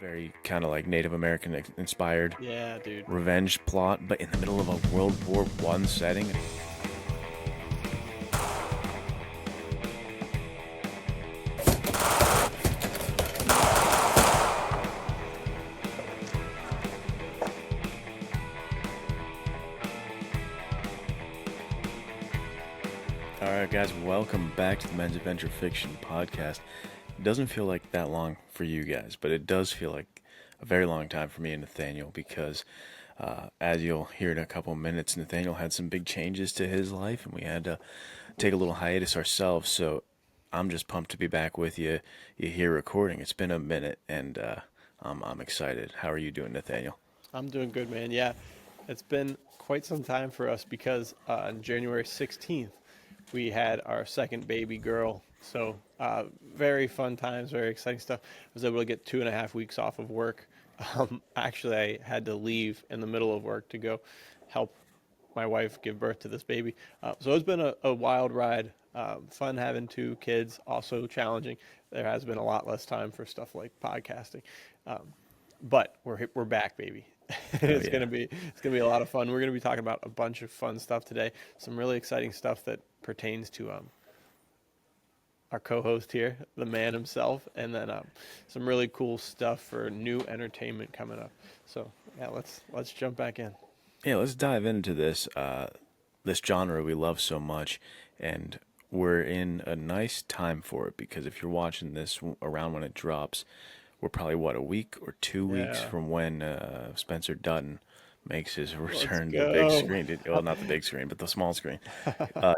very kind of like Native American inspired Yeah, dude. revenge plot, but in the middle of a World War I setting. All right, guys, welcome back to the Men's Adventure Fiction podcast. It doesn't feel like that long for you guys, but it does feel like a very long time for me and Nathaniel because, as you'll hear in a couple of minutes, Nathaniel had some big changes to his life, and we had to take a little hiatus ourselves. So I'm just pumped to be back with you. You here recording. It's been a minute, and I'm excited. How are you doing, Nathaniel? I'm doing good, man. Yeah, it's been quite some time for us because on January 16th, we had our second baby girl. So, very fun times, very exciting stuff. I was able to get 2.5 weeks off of work. Actually, I had to leave in the middle of work to go help my wife give birth to this baby. So it's been a wild ride. Fun having two kids, also challenging. There has been a lot less time for stuff like podcasting. But we're back, baby. Oh It's yeah, gonna be a lot of fun. We're gonna be talking about a bunch of fun stuff today. Some really exciting stuff that pertains to our co-host here, the man himself, and then some really cool stuff for new entertainment coming up. So yeah, let's jump back in. yeah. Let's dive into this genre we love so much, and we're in a nice time for it because if you're watching this around when it drops, we're probably what, a week or 2 weeks Yeah, from when Spencer Dutton makes his let's return to the big go. screen. Well, not the big screen, but the small screen.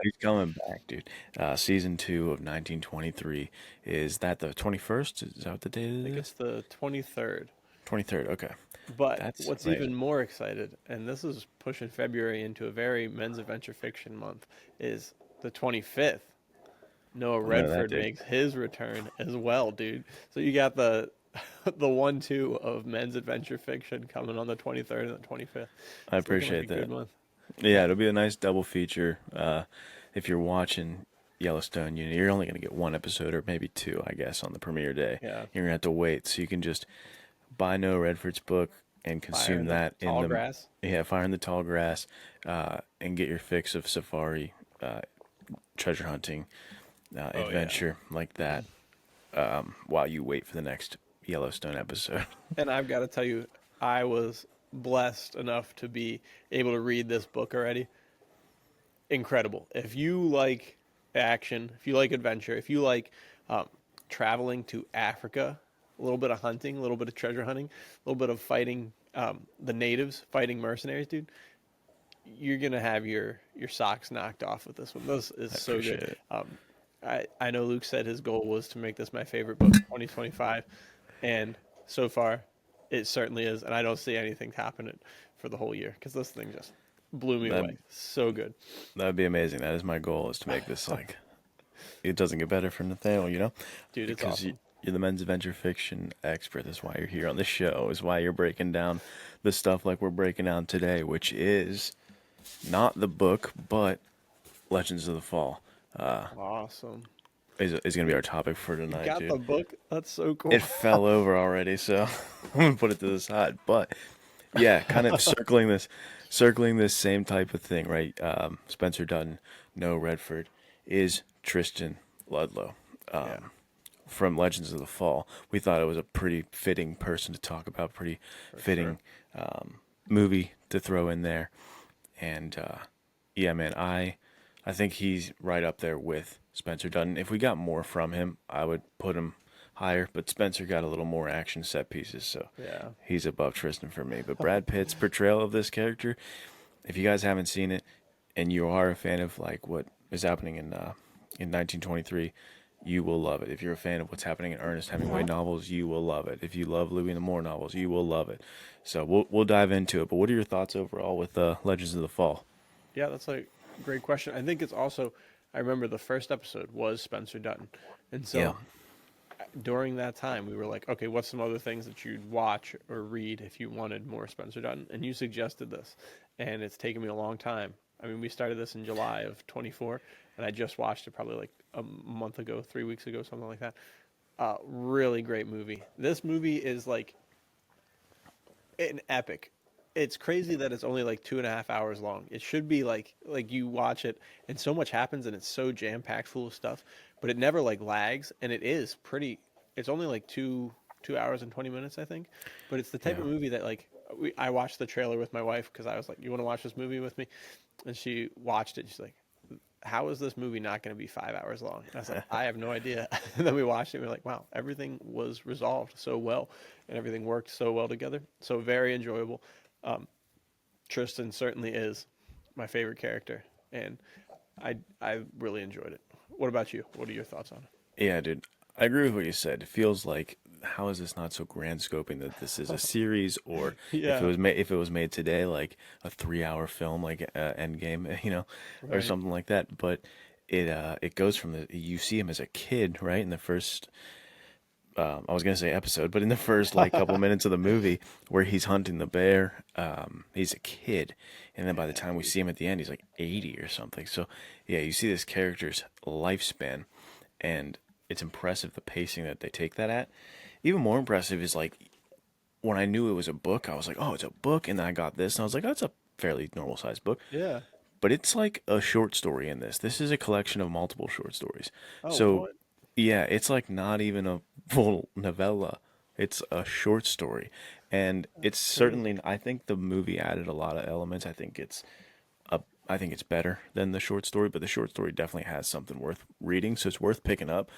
He's coming back, dude. Season 2 of 1923. Is that the 21st? Is that what the date I think is? it's the 23rd. 23rd. Okay, But that's what's amazing. even more excited, and this is pushing February into a very men's adventure fiction month, is the 25th. Noah I know that, Redford dude. makes his return as well, dude. So you got the the 1-2 of men's adventure fiction coming on the 23rd and the 25th. I It's looking like a appreciate good that. month. Yeah, it'll be a nice double feature. If you're watching Yellowstone, you're only going to get one episode or maybe two, I guess, on the premiere day. Yeah. You're going to have to wait. So you can just buy Noah Redford's book and Fire consume in the that in tall the, grass. yeah, Fire in the Tall Grass, and get your fix of safari, treasure hunting, Oh yeah. adventure like that, while you wait for the next Yellowstone episode. And I've got to tell you, I was blessed enough to be able to read this book already. Incredible. If you like action, if you like adventure, if you like um, traveling to Africa, a little bit of hunting, a little bit of treasure hunting, a little bit of fighting the natives, fighting mercenaries, dude, you're gonna have your socks knocked off with this one. This is I so good. appreciate it. I know Luke said his goal was to make this my favorite book 2025, and so far, it certainly is. And I don't see anything happening for the whole year because this thing just blew me That away. So good. that would be amazing. That is my goal, is to make this like it doesn't get better for Nathaniel, Dude, it's because awesome. you're the men's adventure fiction expert. That's why you're here on the show. Is why you're breaking down the stuff like we're breaking down today, which is not the book, but Legends of the Fall. Awesome. Is going to be our topic for You tonight, got dude. the book? That's so It cool. fell over already, so I'm gonna put it to the side. But yeah, kind of circling this same type of thing, right? Spencer Dutton, no Redford, is Tristan Ludlow Yeah, from Legends of the Fall. We thought it was a pretty fitting person to talk about, pretty for sure. fitting movie to throw in there. And yeah, man, I think he's right up there with Spencer Dutton. If we got more from him, I would put him higher. But Spencer got a little more action set pieces, so Yeah. he's above Tristan for me. But Brad Pitt's portrayal of this character, if you guys haven't seen it and you are a fan of like what is happening in 1923, you will love it. If you're a fan of what's happening in Ernest Hemingway novels, you will love it. If you love Louis and the Moore novels, you will love it. So we'll dive into it. But what are your thoughts overall with Legends of the Fall? Yeah, that's a great question. I think it's also, I remember the first episode was Spencer Dutton. And Yeah, so during that time, we were like, okay, what's some other things that you'd watch or read if you wanted more Spencer Dutton? And you suggested this, and it's taken me a long time. I mean, we started this in July of 24, and I just watched it probably like a month ago, 3 weeks ago, something like that. Really great movie. This movie is like an epic. It's crazy that it's only like 2.5 hours long. It should be like you watch it and so much happens and it's so jam packed full of stuff, but it never like lags and it is pretty. It's only like 2 hours and 20 minutes, I think, but it's the type Yeah. of movie that like I watched the trailer with my wife because I was like, "You want to watch this movie with me?" And she watched it. She's like, how is this movie not going to be 5 hours long? And I was like, I have no idea. And then we watched it and we are like, wow, everything was resolved so well and everything worked so well together. So very enjoyable. Um, Tristan certainly is my favorite character and I really enjoyed it. What about you? What are your thoughts on Yeah, dude. I agree with what you said. It feels like how is this not so grand scoping that this is a series, or it? if it Yeah, was made today, like a 3 hour film, like Endgame, or right. something like that. But it goes from the you see him as a kid, right, in the first I was gonna say episode, but in the first like couple minutes of the movie where he's hunting the bear, he's a kid, and then by the Yeah, time we dude. see him at the end, he's like 80 or something. So yeah, you see this character's lifespan, and it's impressive the pacing that they take that at. Even more impressive is like when I knew it was a book, I was like, oh, it's a book, and then I got this, and I was like, oh, it's a fairly normal sized book, Yeah. but it's like a short story in this. This is a collection of multiple short stories. Oh, So, what? yeah, it's like not even a full novella. It's a short story. And it's That's crazy. certainly I think the movie added a lot of elements. I think it's better than the short story, but the short story definitely has something worth reading, so it's worth picking up.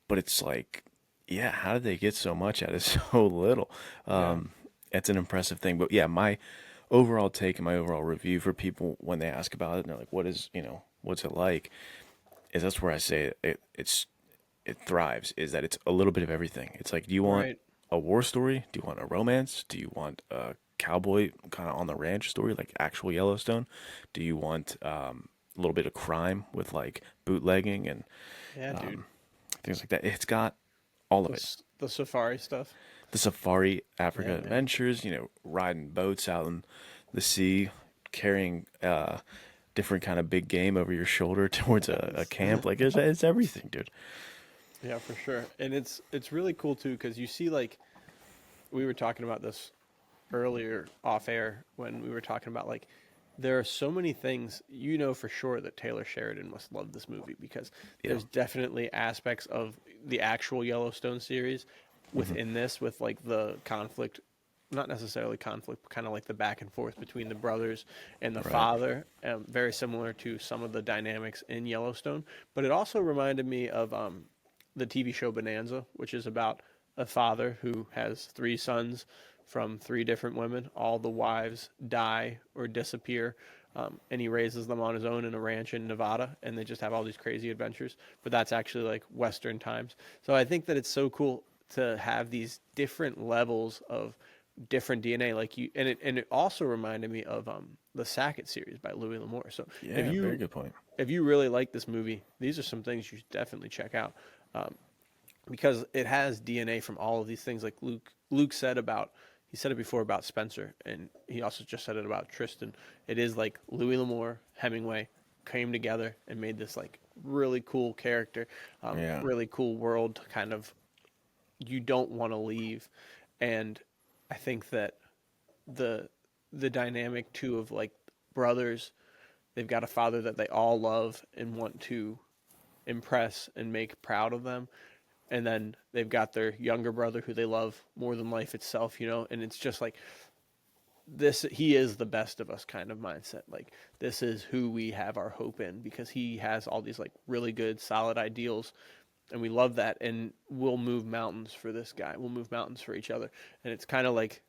But it's like, yeah, how did they get so much out of so little? Yeah. It's an impressive thing. But yeah, my overall take and my overall review for people when they ask about it and they're like, what's it like? Is that's where I say it thrives, is that it's a little bit of everything. It's like, do you want Right. a war story? Do you want a romance? Do you want a cowboy kind of on the ranch story, like actual Yellowstone? Do you want a little bit of crime with like bootlegging and Yeah, dude. things like that? It's got all of it. The safari stuff. The safari Africa Yeah, man. adventures, riding boats out in the sea, carrying different kind of big game over your shoulder towards a Yes. camp. Like it's everything, dude. Yeah, for sure. And it's really cool too because you see like we were talking about this earlier off air when we were talking about like there are so many things you know for sure that Taylor Sheridan must love this movie because Yeah. there's definitely aspects of the actual Yellowstone series Hmm. within this with like the conflict, not necessarily conflict, but kind of like the back and forth between the brothers and the Right. father, very similar to some of the dynamics in Yellowstone. But it also reminded me of the TV show Bonanza, which is about a father who has three sons from three different women. All the wives die or disappear, and he raises them on his own in a ranch in Nevada, and they just have all these crazy adventures. But that's actually like Western times. So I think that it's so cool to have these different levels of different DNA, like you, and it also reminded me of the Sackett series by Louis L'Amour. So if Yeah. Very you good point. if you really like this movie, these are some things you should definitely check out. Um, because it has DNA from all of these things. Like Luke said about, he said it before about Spencer, and he also just said it about Tristan. It is like Louis L'Amour, Hemingway came together and made this like really cool character, Yeah. really cool world. Kind of you don't want to leave, and I think that the the dynamic too of like brothers, they've got a father that they all love and want to impress and make proud of them, and then they've got their younger brother who they love more than life itself, and it's just like this, he is the best of us kind of mindset. Like this is who we have our hope in because he has all these like really good solid ideals, and we love that, and we'll move mountains for this guy, we'll move mountains for each other. And it's kind of like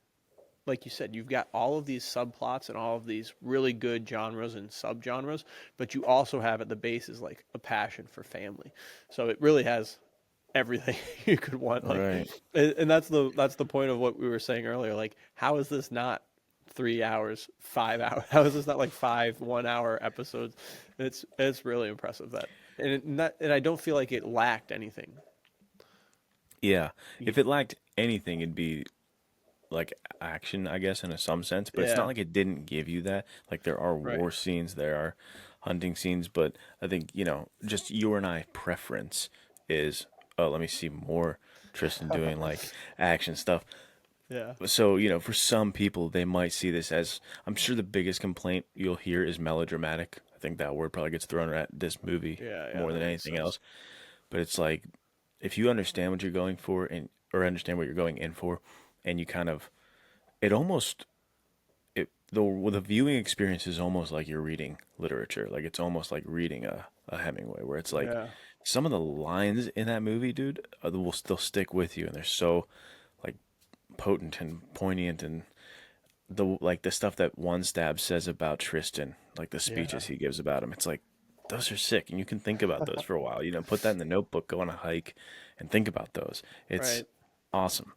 you said, you've got all of these subplots and all of these really good genres and subgenres, but you also have at the base is like a passion for family. So it really has everything you could want. Like, Right. and that's the point of what we were saying earlier. Like, how is this not 3 hours, 5 hours? How is this not like five 1 hour episodes? It's really impressive that, and I don't feel like it lacked anything. Yeah. If it lacked anything, it'd be like action, I guess, in some sense. But it's not Yeah, like it didn't give you that. Like there are right. war scenes, there are hunting scenes, but I think just you and I preference is, oh, let me see more Tristan doing like action stuff. Yeah. So, for some people, they might see this as, I'm sure the biggest complaint you'll hear is melodramatic. I think that word probably gets thrown at this movie Yeah, yeah, more than that makes anything sense. else. But it's like, if you understand what you're going for or understand what you're going in for, and you kind of, it almost, the viewing experience is almost like you're reading literature. Like it's almost like reading a Hemingway, where it's like Yeah. some of the lines in that movie, dude, will still stick with you, and they're so like potent and poignant, and the stuff that One Stab says about Tristan, like the Yeah. speeches he gives about him. It's like those are sick, and you can think about those for a while. Put that in the notebook, go on a hike, and think about those. It's Right. awesome.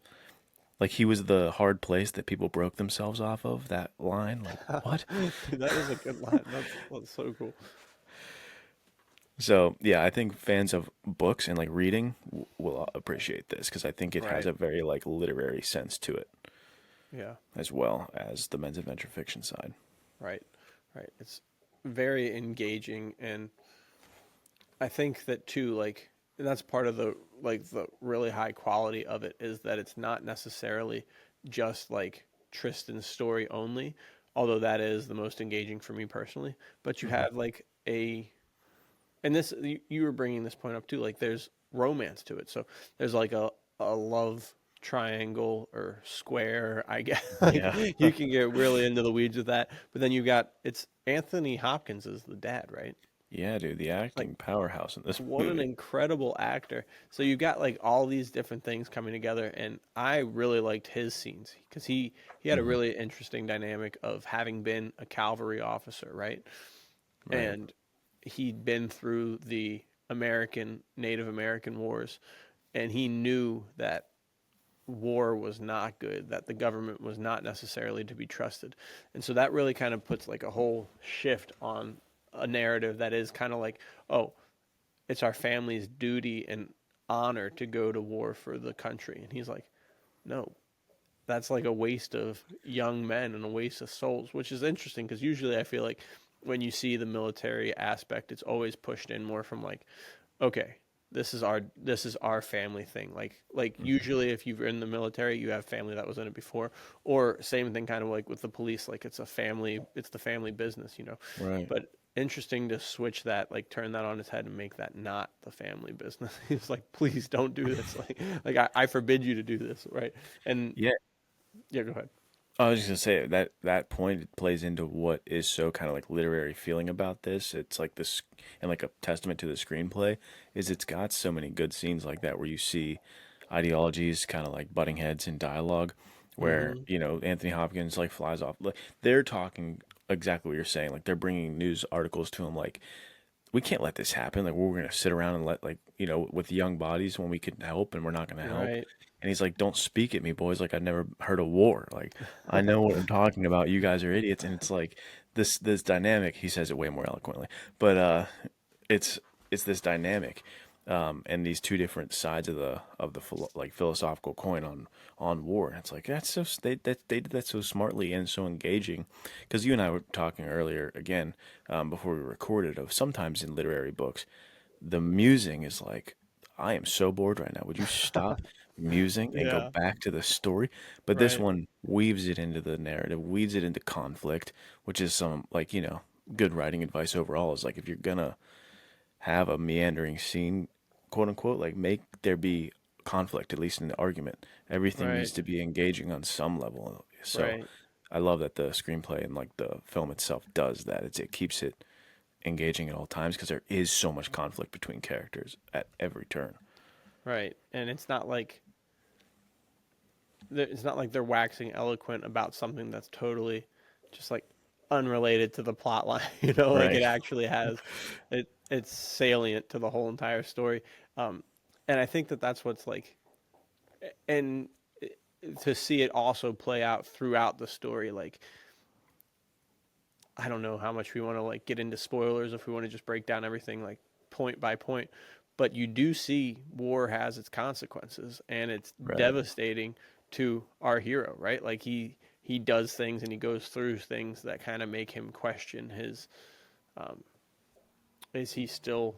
Like he was the hard place that people broke themselves off of. That line, like what? Dude, that is a good line. That's so cool. So yeah, I think fans of books and like reading will appreciate this because I think it has Right. a very like literary sense to it Yeah. as well as the men's adventure fiction side. Right. Right. It's very engaging, and I think that too, like, and that's part of the really high quality of it is that it's not necessarily just like Tristan's story only, although that is the most engaging for me personally. But you Hmm. have like and this you were bringing this point up too. Like, there's romance to it, so there's like a love triangle or square, I guess. Like, Yeah, you can get really into the weeds with that, but then you got it's Anthony Hopkins is the dad, right? yeah, dude, the Like, acting powerhouse in this what an movie. incredible actor. So you got like all these different things coming together, and I really liked his scenes because he had a Hmm. really interesting dynamic of having been a cavalry officer, right? Right. And he'd been through the Native American wars, and he knew that war was not good, that the government was not necessarily to be trusted. And so that really kind of puts like a whole shift on a narrative that is kind of like, oh, it's our family's duty and honor to go to war for the country. And he's like, no, that's like a waste of young men and a waste of souls, which is interesting because usually I feel like when you see the military aspect, it's always pushed in more from like, okay, this is our family thing. Like Hmm. usually if you're in the military, you have family that was in it before, or same thing kind of like with the police, like it's the family business. Right. But interesting to switch that, like turn that on its head and make that not the family business. He's like, please don't do this. Like I forbid you to do this, right? And Yeah, yeah, go ahead. I was just gonna say that point plays into what is so kind of like literary feeling about this. It's like this, and like a testament to the screenplay is it's got so many good scenes like that where you see ideologies kind of like butting heads in dialogue, where Mm-hmm. Anthony Hopkins like flies off. Like they're talking exactly what you're saying. Like they're bringing news articles to him like we can't let this happen. Like we're gonna sit around and let like with young bodies when we can help and we're not gonna help. Right, And he's like, "Don't speak at me, boys. Like I've never heard of war. Like I know what I'm talking about. You guys are idiots." And it's like this dynamic. He says it way more eloquently, but it's it's this dynamic, and these two different sides of like philosophical coin on war. And it's like that's so they did that so smartly and so engaging, because you and I were talking earlier again, before we recorded, of sometimes in literary books the musing is like, I am so bored right now. Would you stop musing and go yeah, back to the story? But this right, one weaves it into the narrative, weaves it into conflict, which is some like, good writing advice overall is like if you're gonna have a meandering scene, quote unquote, like make there be conflict, at least in the argument. Everything needs right, to be engaging on some level. So right. I love that the screenplay and like the film itself does that. It keeps it engaging at all times because there is so much conflict between characters at every turn. Right. And it's not like they're waxing eloquent about something that's totally just like unrelated to the plot line. Like Right. it actually has it's salient to the whole entire story. Um, and I think that that's what's like, and to see it also play out throughout the story, like I don't know how much we want to like get into spoilers if we want to just break down everything like point by point, but you do see war has its consequences and it's Right. devastating to our hero, right? Like he does things and he goes through things that kind of make him question his um, is he still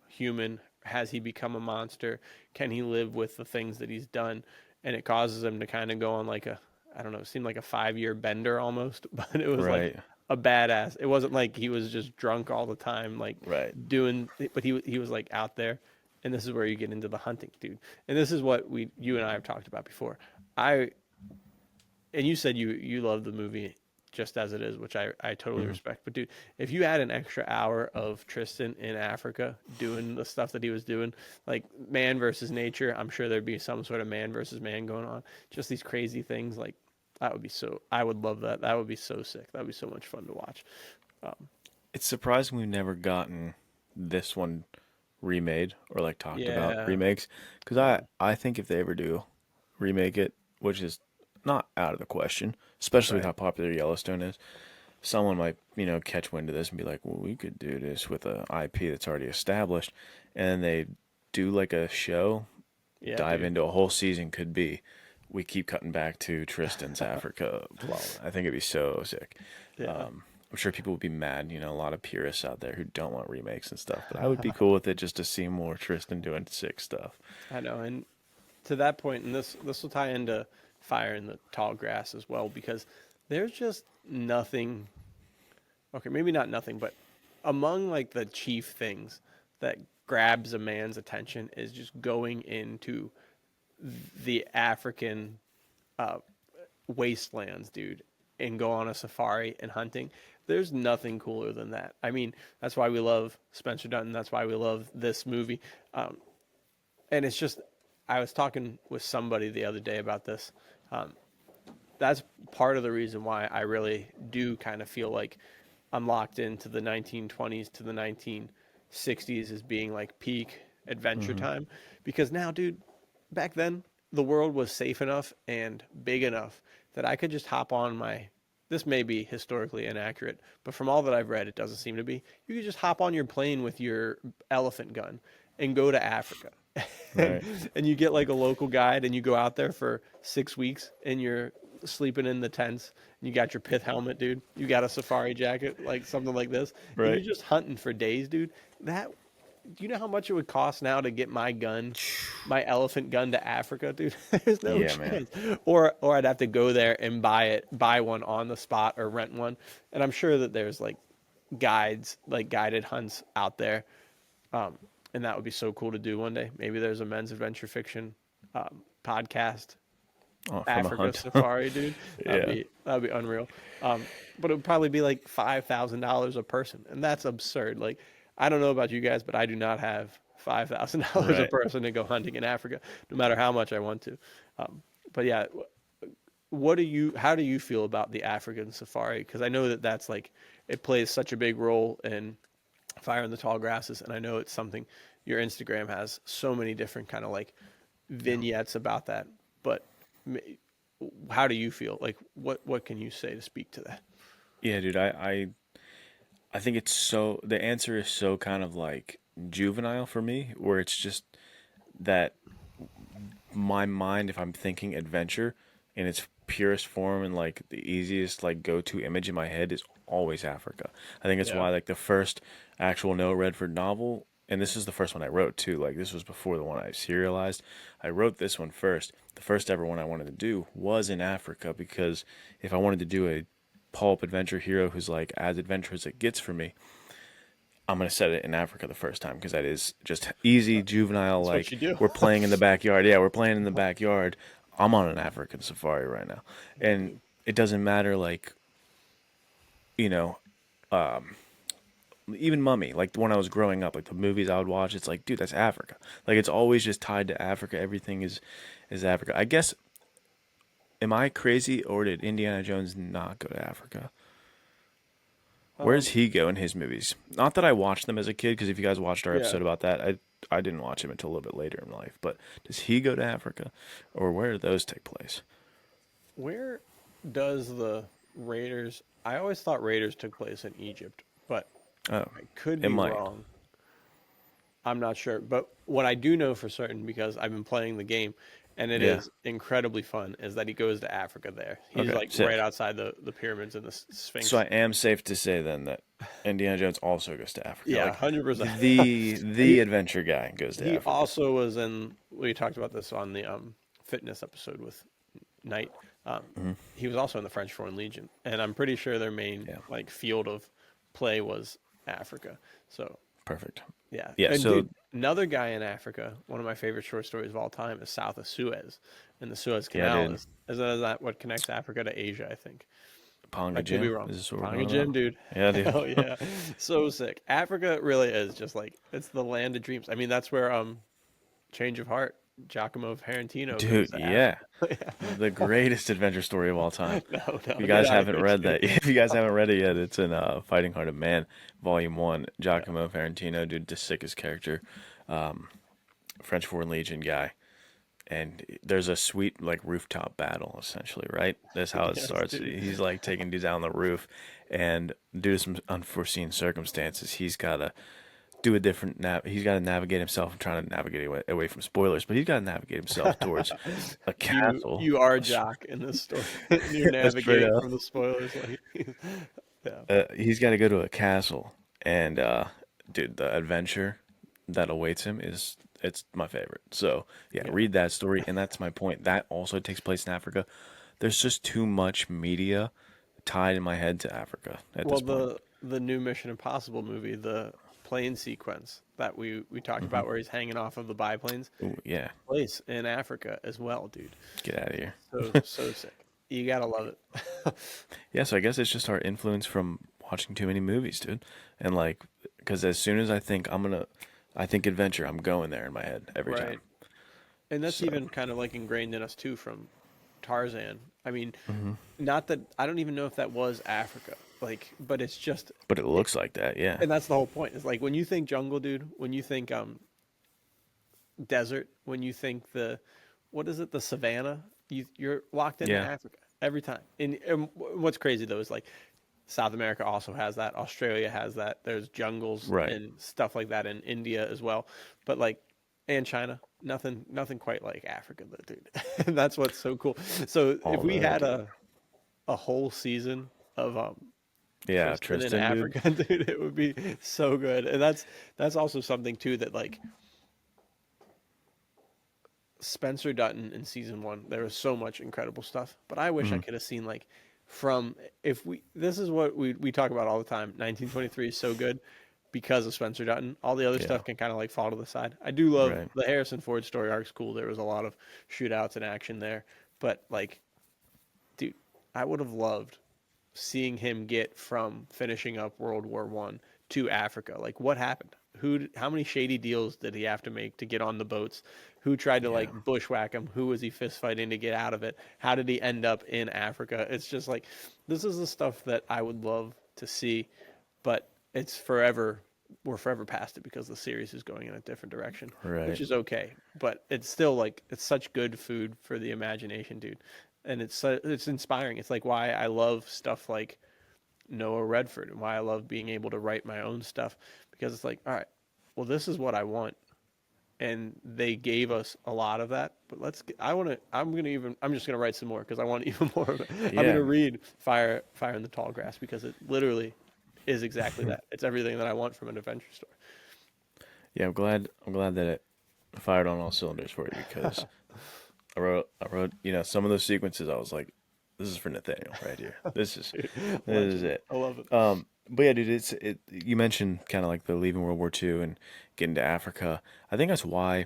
human? Has he become a monster? Can he live with the things that he's done? and it causes him to kind of go on like a, I don't know, it seemed like a 5-year bender almost, but it was like Right. a badass. It wasn't like he was just drunk all the time, like Right. doing, but he was like out there. And this is where you get into the hunting, dude. And this is what you and I have talked about before. I and you said you love the movie just as it is, which I totally Hmm. respect. But dude, if you had an extra hour of Tristan in Africa doing the stuff that he was doing, like man versus nature, I'm sure there'd be some sort of man versus man going on. Just these crazy things, like that would be so. I would love that. That would be so sick. That would be so much fun to watch. Um, It's surprising we've never gotten this one remade or like talked about yeah, remakes, because yeah, I think if they ever do remake it, which is not out of the question, especially with right. how popular Yellowstone is, someone might, catch wind of this and be like, well, we could do this with a IP that's already established, and then they do like a show, Yeah, dive dude. into a whole season. Could be we keep cutting back to Tristan's Africa plot. I think it'd be so sick. Yeah. I'm sure people would be mad, a lot of purists out there who don't want remakes and stuff, but I would be cool with it just to see more Tristan doing sick stuff. I know, and to that point, and this will tie into fire in the tall grass as well, because there's just nothing. Okay, maybe not nothing, but among like the chief things that grabs a man's attention is just going into the African uh, wastelands, dude, and go on a safari and hunting. There's nothing cooler than that. I mean, that's why we love Spencer Dutton. That's why we love this movie. And it's just, I was talking with somebody the other day about this. Um, that's part of the reason why I really do kind of feel like I'm locked into the 1920s to the 1960s as being like peak adventure Hmm. time. Because now, dude, back then, the world was safe enough and big enough that I could just hop on my. This may be historically inaccurate, but from all that I've read, it doesn't seem to be. You could just hop on your plane with your elephant gun and go to Africa. and, Right. and you get like a local guide and you go out there for 6 weeks and you're sleeping in the tents and you got your pith helmet, dude. You got a safari jacket, like something like this, and you're Right. just hunting for days, dude. That Do you know how much it would cost now to get my gun, my elephant gun to Africa, dude? There's no Yeah, man. chance. Or I'd have to go there and buy one on the spot or rent one. And I'm sure that there's like guides, like guided hunts out there. Um, and that would be so cool to do one day. Maybe there's a men's adventure fiction podcast, Oh, from a Africa hunt. safari, dude. Yeah. That'd be unreal. But it would probably be like $5,000 a person, and that's absurd. Like, I don't know about you guys, but I do not have $5,000 a Right. person to go hunting in Africa, no matter how much I want to. But yeah, what do you? How do you feel about the African safari? Because I know that that's like it plays such a big role in Fire in the Tall Grasses, and I know it's something your Instagram has so many different kind of like Yeah. vignettes about that. But m- how do you feel? Like, what can you say to speak to that? Yeah, dude. I think it's so. The answer is so kind of like juvenile for me, where it's just that my mind, if I'm thinking adventure in its purest form and like the easiest like go-to image in my head is always Africa. I think it's Yeah. why like the first actual Noah Redford novel, and this is the first one I wrote too. Like this was before the one I serialized. I wrote this one first. The first ever one I wanted to do was in Africa because if I wanted to do a pulp adventure hero who's like as adventurous as it gets for me, I'm gonna set it in Africa the first time because that is just easy juvenile. That's what Like you do. we're playing in the backyard. Yeah, we're playing in the backyard. I'm on an African safari right now, Yeah, and dude. it doesn't matter. Like you know, even Mummy. Like when I was growing up, like the movies I would watch, it's like, dude, that's Africa. Like it's always just tied to Africa. Everything is Africa. I guess. Am I crazy, or did Indiana Jones not go to Africa? Where does Um, he go in his movies? Not that I watched them as a kid, because if you guys watched our yeah. episode about that, I didn't watch him until a little bit later in life. But does he go to Africa, or where do those take place? Where does the Raiders? I always thought Raiders took place in Egypt, but Oh, I could it be might. wrong. I'm not sure. But what I do know for certain, because I've been playing the game and it Yeah. is incredibly fun, is that he goes to Africa there. He's Okay. like right Sick. outside the pyramids and the So I Sphinx. am safe to say then that Indiana Jones also goes to Africa. Yeah, Like 100%. the He adventure guy goes to he Africa. also was in, we talked about this on the fitness episode with Knight. Um, Hmm. he was also in the French Foreign Legion, and I'm pretty sure their main Yeah, like field of play was Africa. So perfect. yeah, Yeah, and so dude, another guy in Africa. One of my favorite short stories of all time is South of Suez, and the Suez yeah, Canal dude, is that what connects Africa to Asia? I think. I Ponga could be Jim, wrong. is this what we're Panga talking Jim, about? dude. Yeah, dude. Hell yeah. So sick. Africa really is just like it's the land of dreams. I mean, that's where Change of Heart, Giacomo Ferrantino goes Dude, to yeah. Africa. The greatest adventure story of all time. No, If no, you get guys out of haven't here, read dude. that, if you guys haven't read it yet, it's in Fighting Heart of Man, Volume 1. Yeah. Giacomo Ferrantino, dude, the sickest character. French Foreign Legion guy. And there's a sweet, like, rooftop battle, essentially, right? That's how it Yes, starts. dude. He's, like, taking dudes out on the roof. And due to some unforeseen circumstances, he's got to do a different he's got to navigate himself. I'm trying to navigate away from spoilers, but he's got to navigate himself towards a castle. You are Jock in this story, and you're Straight navigating up. from the spoilers. Like, yeah, He's got to go to a castle, and dude, the adventure that awaits him is it's my favorite. So yeah, yeah. read that story, and that's my point. That also takes place in Africa. There's just too much media tied in my head to Africa at Well, this point. the new Mission Impossible movie, the plane sequence that we talked Hmm. about, where he's hanging off of the biplanes, Ooh, yeah, place in Africa as well, dude. get out of here. So sick. You gotta love it. Yeah, so I guess it's just our influence from watching too many movies, dude. And like, because as soon as I think adventure, I'm going there in my head every Right. time. And that's So, even kind of like ingrained in us too from Tarzan. I mean, hmm, not that I don't even know if that was Africa. Like, but it's just but it looks like that, yeah. and that's the whole point. It's like when you think jungle, dude, when you think desert, when you think the what is it, the savannah, you're locked into Yeah, Africa every time. And what's crazy though is like South America also has that. Australia has that. There's jungles right. and stuff like that in India as well. But like, and China, nothing quite like Africa, though, dude. And that's what's so cool. So if All we there, had dude. a whole season of Yeah, Tristan in Tristan, dude. Africa, dude, it would be so good. And that's also something too that like Spencer Dutton in season one, there was so much incredible stuff. But I wish I Hmm. could have seen like from if we this is what we talk about all the time. 1923 is so good because of Spencer Dutton. All the other Yeah, stuff can kind of like fall to the side. I do love right. the Harrison Ford story arc's cool. There was a lot of shootouts and action there. But like, dude, I would have loved seeing him get from finishing up World War I to Africa. Like, what happened? How many shady deals did he have to make to get on the boats? Who tried to Yeah, like bushwhack him? Who was he fist fighting to get out of it? How did he end up in Africa? It's just like, this is the stuff that I would love to see, but we're forever past it because the series is going in a different direction, which right. is okay. But it's still like, it's such good food for the imagination, dude. And it's inspiring. It's like why I love stuff like Noah Redford and why I love being able to write my own stuff because it's like, all right, well, this is what I want. And they gave us a lot of that, but I'm just going to write some more because I want even more of it. I'm going Yeah. to read Fire in the Tall Grass because it literally is exactly that. It's everything that I want from an adventure story. Yeah, I'm glad that it fired on all cylinders for you because I wrote, some of those sequences. I was like, this is for Nathaniel right here. Dude, This is legend. it. I love it. But yeah, dude, it. You mentioned kind of like the leaving World War II and getting to Africa. I think that's why.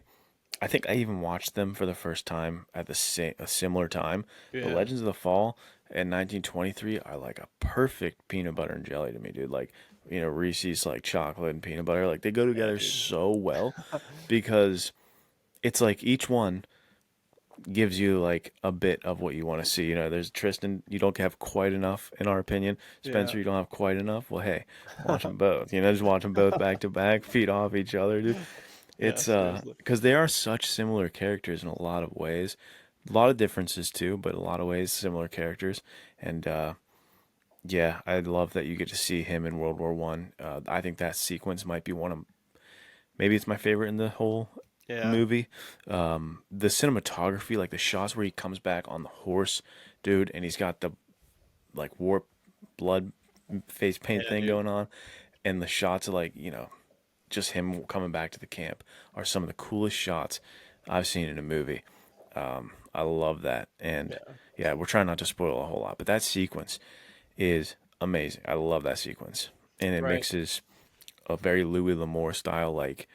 I think I even watched them for the first time at a similar time. But Yeah. Legends of the Fall in 1923 are like a perfect peanut butter and jelly to me, dude. Like, Reese's like chocolate and peanut butter, like they go Yeah, together dude. so well because it's like each one gives you like a bit of what you want to see. There's Tristan, you don't have quite enough in our opinion. Yeah. Spencer, you don't have quite enough. Well, hey, watch them both. Just watch them both back to back, feed off each other, dude. Yeah, It's seriously. because they are such similar characters in a lot of ways. A lot of differences too, but a lot of ways similar characters. And yeah, I love that you get to see him in World War One. I think that sequence might be one of maybe it's my favorite in the whole Yeah. movie. The cinematography, like the shots where he comes back on the horse, dude, and he's got the like warp blood face paint Yeah, thing dude. going on, and the shots of like just him coming back to the camp are some of the coolest shots I've seen in a movie. I love that. And Yeah. yeah, we're trying not to spoil a whole lot, but that sequence is amazing. I love that sequence. And it Right. mixes a very Louis L'Amour style, like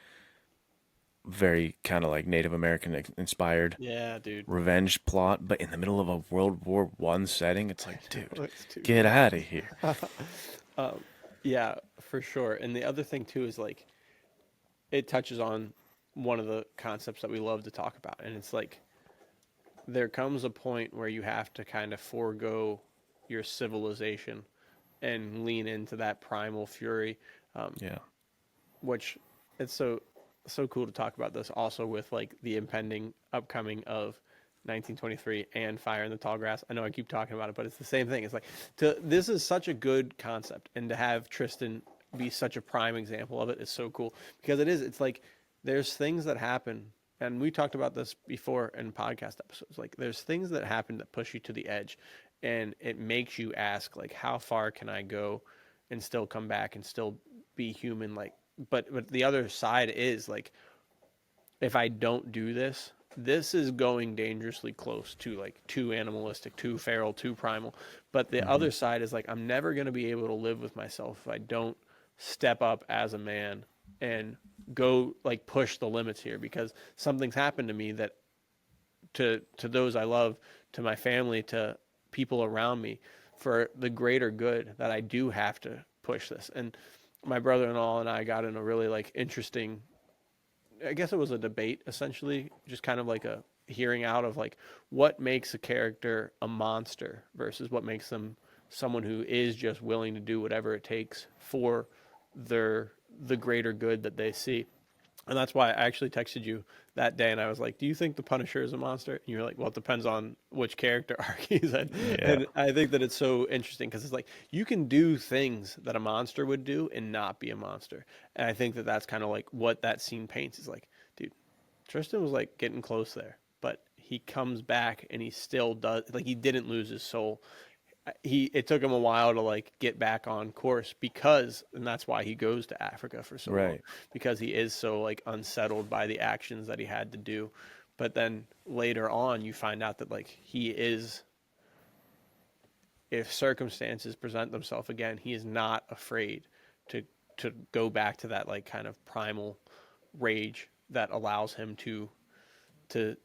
very kind of like Native American inspired Yeah, dude. revenge plot, but in the middle of a World War I setting. It's like, dude, It's too get cool. out of here. Yeah, for sure. And the other thing too is like it touches on one of the concepts that we love to talk about, and it's like there comes a point where you have to kind of forego your civilization and lean into that primal fury, Yeah. which it's so cool to talk about this also with like the impending upcoming of 1923 and Fire in the Tall Grass. I know I keep talking about it, but it's the same thing. It's like this is such a good concept, and to have Tristan be such a prime example of it is so cool because it is. It's like there's things that happen, and we talked about this before in podcast episodes. Like there's things that happen that push you to the edge, and it makes you ask like, how far can I go, and still come back and still be human? Like, but the other side is like if I don't do this, this is going dangerously close to like too animalistic, too feral, too primal. But the Hmm. other side is like I'm never going to be able to live with myself if I don't step up as a man and go like push the limits here because something's happened to me that to those I love, to my family, to people around me for the greater good that I do have to push this. And my brother-in-law and I got in a really like interesting, I guess it was a debate essentially, just kind of like a hearing out of like what makes a character a monster versus what makes them someone who is just willing to do whatever it takes for the greater good that they see. And that's why I actually texted you that day and I was like, do you think the Punisher is a monster? And you're like, well, it depends on which character arc he's in. Yeah. And I think that it's so interesting because it's like you can do things that a monster would do and not be a monster. And I think that that's kind of like what that scene paints is like, dude, Tristan was like getting close there, but he comes back and he still does, like, he didn't lose his soul. It took him a while to like get back on course because, and that's why he goes to Africa for so long, Right. because he is so like unsettled by the actions that he had to do. But then later on you find out that like he is, if circumstances present themselves again, he is not afraid to go back to that like kind of primal rage that allows him to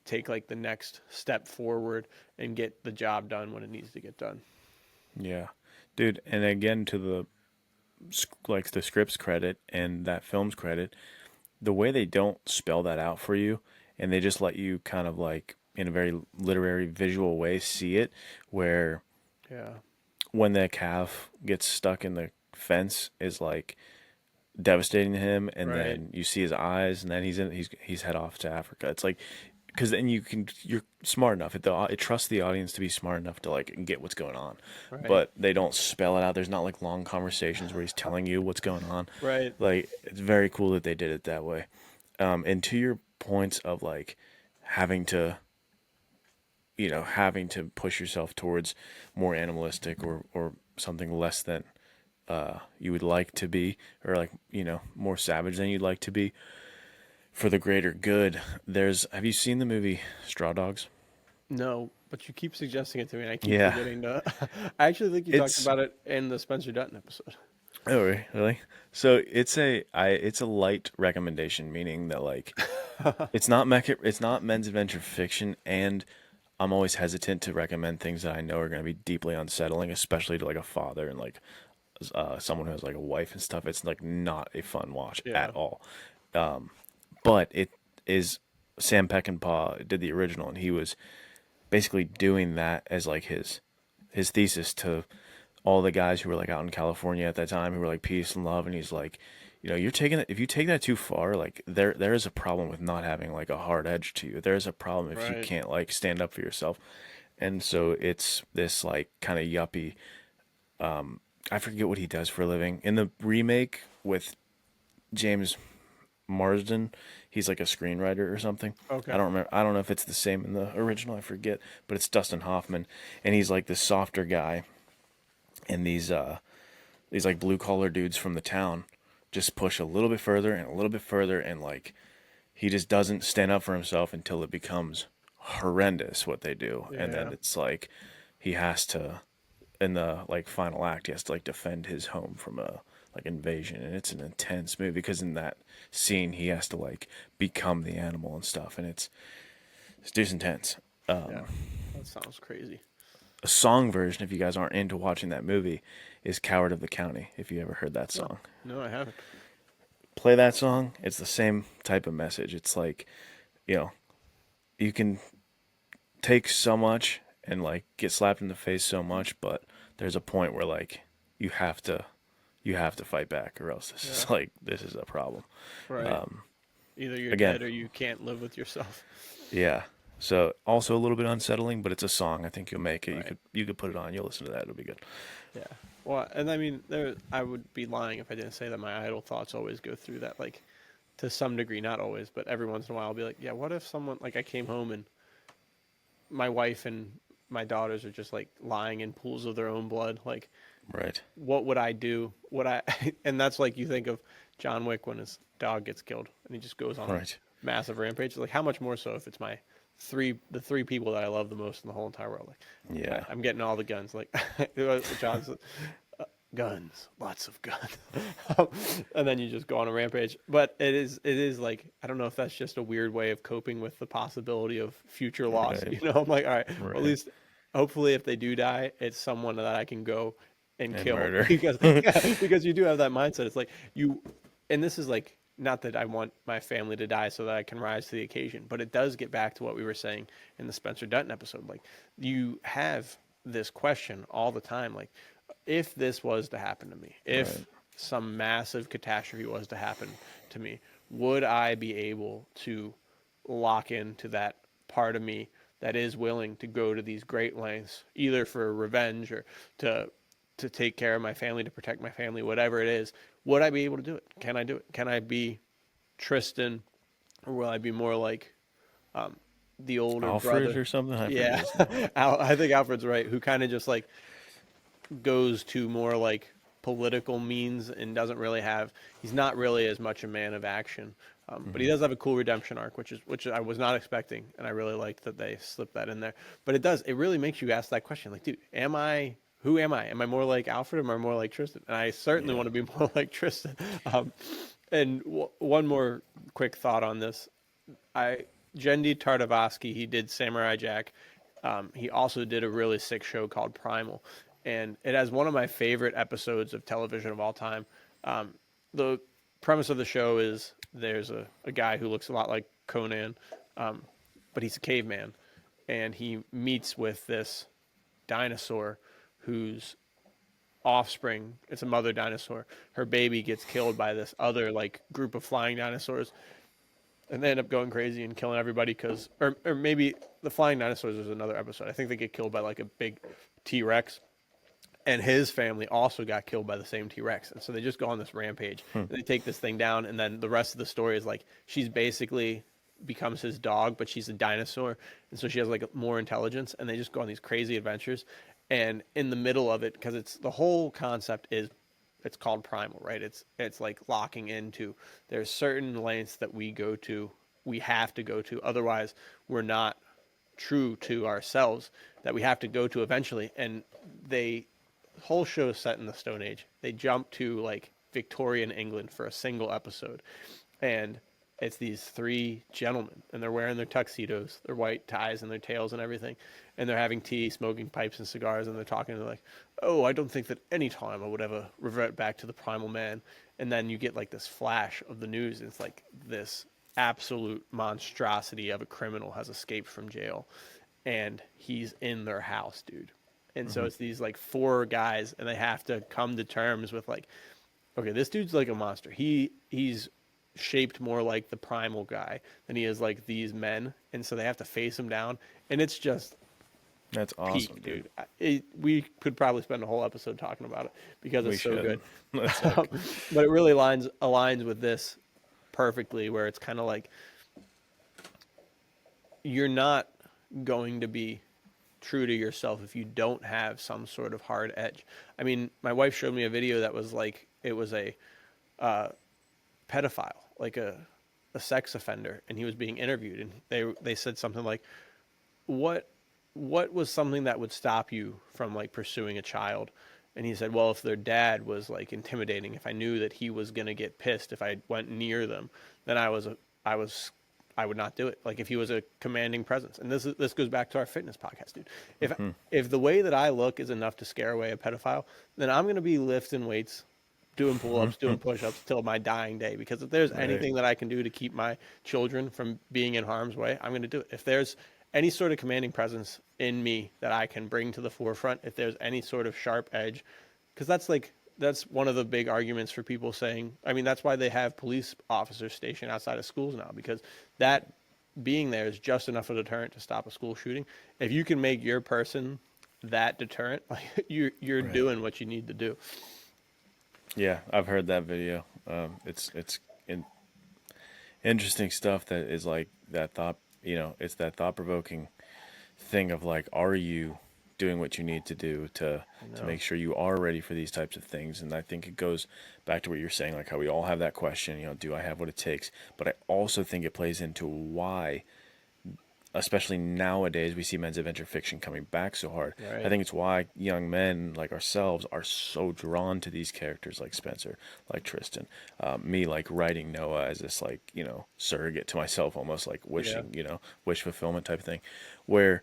take like the next step forward and get the job done when it needs to get done. Yeah. Dude, and again to the like the script's credit and that film's credit, the way they don't spell that out for you and they just let you kind of like in a very literary visual way see it where Yeah. when the calf gets stuck in the fence is like devastating to him, and Right. then you see his eyes, and then he's head off to Africa. It's like because then you're smart enough. It trusts the audience to be smart enough to like get what's going on, Right. but they don't spell it out. There's not like long conversations where he's telling you what's going on. Right. Like it's very cool that they did it that way. And to your points of like having to having to push yourself towards more animalistic or something less than you would like to be, or like more savage than you'd like to be for the greater good. Have you seen the movie Straw Dogs? No, but you keep suggesting it to me, and I keep Yeah, forgetting to. I actually think you talked it's about it in the Spencer Dutton episode. oh really? So it's a light recommendation, meaning that like it's not men's adventure fiction, and I'm always hesitant to recommend things that I know are going to be deeply unsettling, especially to like a father and like someone who has like a wife and stuff. It's like not a fun watch at Yeah. all. But it is Sam Peckinpah did the original, and he was basically doing that as like his thesis to all the guys who were like out in California at that time who were like peace and love, and he's like, you're taking it if you take that too far, like there is a problem with not having like a hard edge to you. There is a problem if you Right. can't like stand up for yourself. And so it's this like kind of yuppie. I forget what he does for a living. In the remake with James Marsden, he's like a screenwriter or something. I Okay. don't remember. I don't know if it's the same in the original. I forget, but it's Dustin Hoffman, and he's like the softer guy, and these like blue collar dudes from the town just push a little bit further and a little bit further, and like he just doesn't stand up for himself until it becomes horrendous what they do, and then Yeah. it's like he has to, in the like final act, he has to like defend his home from a like invasion, and it's an intense movie because in that scene he has to like become the animal and stuff, and it's just intense. Yeah. That sounds crazy. A song version, if you guys aren't into watching that movie, is "Coward of the County." If you ever heard that No, song, no, I haven't. play that song. It's the same type of message. It's like, you know, you can take so much and like get slapped in the face so much, but there's a point where like you have to you have to fight back, or else this Yeah. is like this is a problem. Right. Either you're Again, dead or you can't live with yourself. yeah. So also a little bit unsettling, but it's a song. I think you'll make it. Right. You could put it on. You'll listen to that. It'll be good. Yeah. Well, and I mean, I would be lying if I didn't say that my idle thoughts always go through that, like, to some degree, not always, but every once in a while, I'll be like, yeah, what if someone, like, I came home and my wife and my daughters are just like lying in pools of their own blood? Like, Right. what would I do? Would I, and that's like you think of John Wick when his dog gets killed and he just goes on a Right. massive rampage. Like, how much more so if it's the three people that I love the most in the whole entire world? Like, Yeah. I'm getting all the guns. Like, John's guns, lots of guns, and then you just go on a rampage. But it is like, I don't know if that's just a weird way of coping with the possibility of future loss. Right. I'm like, all right, well, at Right. least hopefully if they do die, it's someone that I can go and And kill murder. because yeah, because you do have that mindset. It's like you, and this is like not that I want my family to die so that I can rise to the occasion, but it does get back to what we were saying in the Spencer Dutton episode. Like, you have this question all the time, like, if this was to happen to me, Right. if some massive catastrophe was to happen to me, would I be able to lock into that part of me that is willing to go to these great lengths, either for revenge or to take care of my family, to protect my family, whatever it is? Would I be able to do it? Can I do it? Can I be Tristan, or will I be more like the older Alfred brother? or something. I forget Yeah, his name. I think Alfred's right. Who kind of just like goes to more like political means and doesn't really have. He's not really as much a man of action, but he Hmm. does have a cool redemption arc, which I was not expecting, and I really liked that they slipped that in there. But it does. It really makes you ask that question, like, dude, am I? Who am I? Am I more like Alfred? Or am I more like Tristan? And I certainly Yeah. want to be more like Tristan. And one more quick thought on this. I Jendi Tartakovsky, he did Samurai Jack. He also did a really sick show called Primal, and it has one of my favorite episodes of television of all time. The premise of the show is there's a guy who looks a lot like Conan, um, but he's a caveman, and he meets with this dinosaur whose offspring, it's a mother dinosaur, her baby gets killed by this other like group of flying dinosaurs, and they end up going crazy and killing everybody because, or maybe the flying dinosaurs is another episode. I think they get killed by like a big T-Rex, and his family also got killed by the same T-Rex. And so they just go on this rampage. Hmm. And they take this thing down, and then the rest of the story is like she's basically becomes his dog, but she's a dinosaur, and so she has like more intelligence. And they just go on these crazy adventures. And in the middle of it, because it's the whole concept is it's called primal, right? It's like locking into. There's certain lengths that we have to go to, otherwise we're not true to ourselves, that we have to go to eventually. And they whole show is set in the Stone Age. They jump to like Victorian England for a single episode, and it's these three gentlemen, and they're wearing their tuxedos, their white ties, and their tails and everything, and they're having tea, smoking pipes and cigars, and they're talking to like, "Oh, I don't think that any time I would ever revert back to the primal man." And then you get like this flash of the news, and it's like this absolute monstrosity of a criminal has escaped from jail, and he's in their house, dude. And so Hmm. it's these like four guys, and they have to come to terms with like, okay, this dude's like a monster. He's shaped more like the primal guy than he is like these men, and so they have to face him down, and it's just That's awesome, peak, dude. dude. We could probably spend a whole episode talking about it because We it's so should. good. Let's hook. But it really aligns with this perfectly, where it's kind of like you're not going to be true to yourself if you don't have some sort of hard edge. I mean, my wife showed me a video that was like it was a pedophile, like a sex offender, and he was being interviewed, and they said something like, what was something that would stop you from like pursuing a child? And he said, well, if their dad was like intimidating, if I knew that he was going to get pissed if I went near them, then I was I would not do it. Like if he was a commanding presence. And this goes back to our fitness podcast, dude. If the way that I look is enough to scare away a pedophile, then I'm going to be lifting weights, doing pull-ups, doing push-ups till my dying day, because if there's Right. anything that I can do to keep my children from being in harm's way, I'm going to do it. If there's any sort of commanding presence in me that I can bring to the forefront, if there's any sort of sharp edge, because that's one of the big arguments for people saying, I mean, that's why they have police officers stationed outside of schools now, because that being there is just enough of a deterrent to stop a school shooting. If you can make your person that deterrent, like you're Right. doing what you need to do. Yeah, I've heard that video. It's interesting stuff that is like that thought. It's that thought provoking thing of like, are you doing what you need to do to No. make sure you are ready for these types of things? And I think it goes back to what you're saying, like how we all have that question. Do I have what it takes? But I also think it plays into why, especially nowadays, we see men's adventure fiction coming back so hard. I Right. think it's why young men like ourselves are so drawn to these characters like Spencer, like Tristan, me like writing Noah as this like surrogate to myself, almost like Yeah. wishing wish fulfillment type of thing, where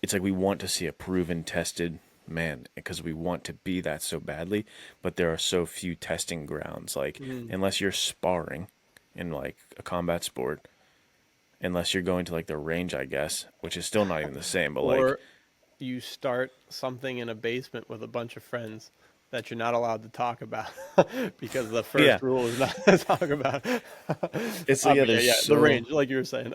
it's like we want to see a proven, tested man because we want to be that so badly, but there are so few testing grounds. Like Mm. unless you're sparring in like a combat sport, unless you're going to like the range, I guess, which is still not even the same. But like, Or you start something in a basement with a bunch of friends that you're not allowed to talk about because the yeah, first rule is not to talk about. it's like But yeah, yeah, the range, like you were saying.